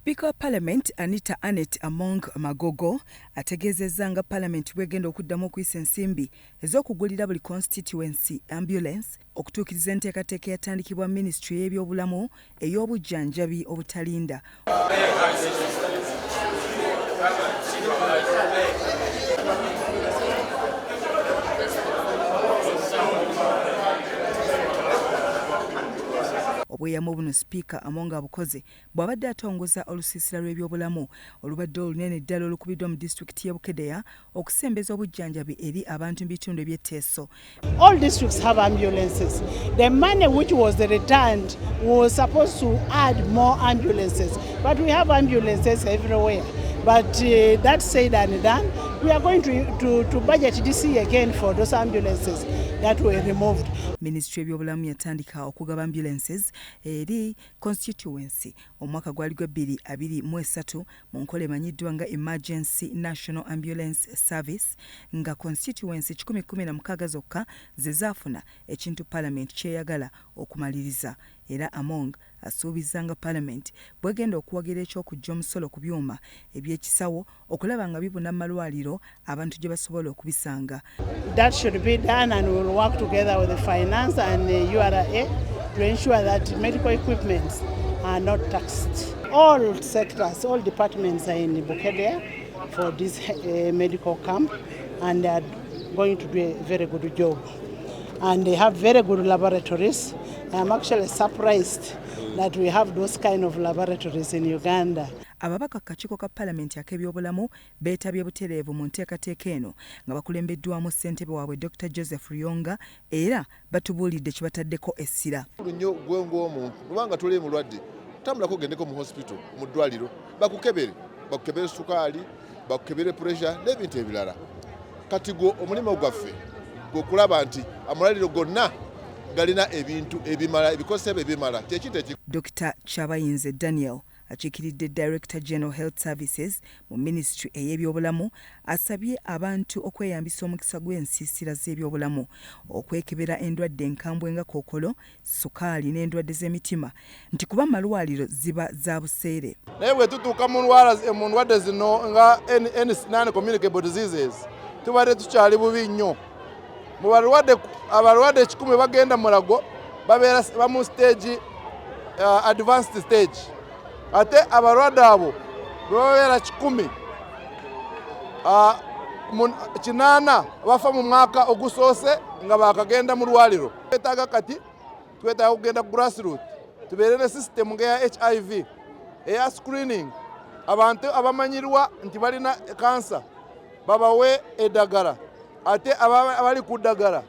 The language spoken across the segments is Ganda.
Sipiika wa Parliament Anita Anet Among Magogo ategeezezza nga Parliament bwegenda okuddamu okuyisa ensimbi ez'okugulira buli constituency ambulance okutuukiriza enteekateeka eyatandikibwa Ministry y'ebyobulamu ey'obujjanjabi obutalinda. Obweyamo buno Sipiika Among abukoze bw'abadde atongoza olusiisira lw'ebyobulamu olubadde olunene ddala olukubiddwa mu disitulikiti y'e Bukedeya okusembeza obujjanjabi eri abantu mu bitundu eby'etteeso. All districts have ambulances. The money which was returned was supposed to add more ambulances, but we have ambulances everywhere. But that said and done, we are going to budget this year again for those ambulances that were removed. Ministry y'ebyobulamu yatandika okugaba ambulances eri constituency omwaka gwali gwa 2023 mu nkola emanyiddwa nga Emergency National Ambulance Service nga constituency 116 zokka ze zaafuna ekintu Parliament kyeyagala okumaliriza. Era Among asuubizza nga Parliament bwegenda okuwagira ekyokujja omusolo ku byuma eby'ekisawo okulaba nga bibuna malwaliro abantu gye basobola okubisanga. That should be done, and we will work together with the finance and the URA to ensure that medical equipments are not taxed. All sectors, all departments are in Bukedeya for this medical camp, and they are going to do a very good job. And they have very good laboratories. I'm actually surprised that we have those kind of laboratories in Uganda. Ababaka kakiiko ka Parliament ak'ebyobulamu beetabye butereevu mu nteekateeka eno nga bakulembeddwamu ssentebe waabwe Dr. Joseph Ruyonga era batubuulidde kye bataddeko essira. Nnyo gwe ng'omuntu kubanga tuli mulwadde tambulako ogendeko mu hospital mu ddwaliro bakukebere sukaali bakukebere pressure n'ebintu ebirala. Kati gwo omulimu gwaffe gwokulaba nti amalwaliro gonna galina ebintu ebimala ebikozesebwa ebimala kyekinte. Dr. Chabayinze Daniel akiikiridde Director General Health Services mu Ministry ey'ebyobulamu asabye abantu okweyambisa omukisa gw'ensiisira z'ebyobulamu okwekebera endwadde enkambwe nga kookolo, sukaali n'endwadde z'emitima nti kuba malwaliro ziba za buseere. Naye bwe tutuuka mu ndwadde zino nga non-communicable diseases tubadde tukyali bubi nnyo. Mu abalwadde 100 bagenda mulago babeera bamu stage advanced stage. Ate abalwadde abo babeera 100 8 bafa mu mwaka ogusoose nga bakagenda mu lwaliro. Twetaaga kati twetaaga kugenda grassroots tubeere ne system ya HIV eya screening. Abantu abamanyirwa nti balina cancer babawe eddagala, ate abali ku ddagala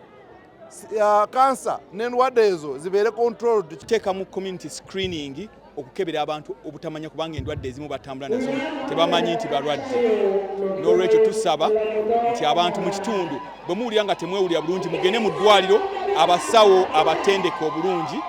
cancer n'endwadde ezo zibeere controlled. Tuteeka mu community screening okukebera abantu obutamanya kubanga endwadde ezimu batambula nazo tebamanyi nti balwadde. N'olwekyo tusaba nti abantu mu kitundu bwe muwulira nga temwewulira bulungi mugende mu ddwaliro abasawo abatendeke obulungi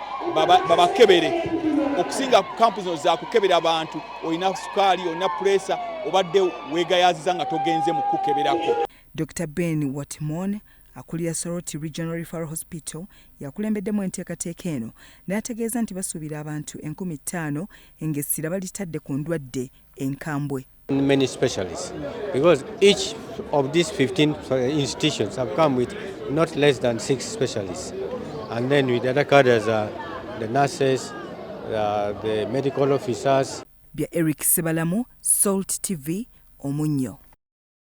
babakebere. Okusinga kampu zino za kukebera abantu olina sukaali olina pressure obadde weegayaziza nga togenze mu kukeberako. Dr. Ben Watimon akulira Soroti Regional Referral Hospital yakulembeddemu enteekateeka eno n'ategeeza nti basuubira abantu 50,000 ng'essira balitadde ku ndwadde enkambwe. Many specialists, because each of these 15 institutions have come with not less than 6 specialists, and then with other cadres the nurses, the medical officers. Bya Eric Sebalamu, Salt TV, Omunyo.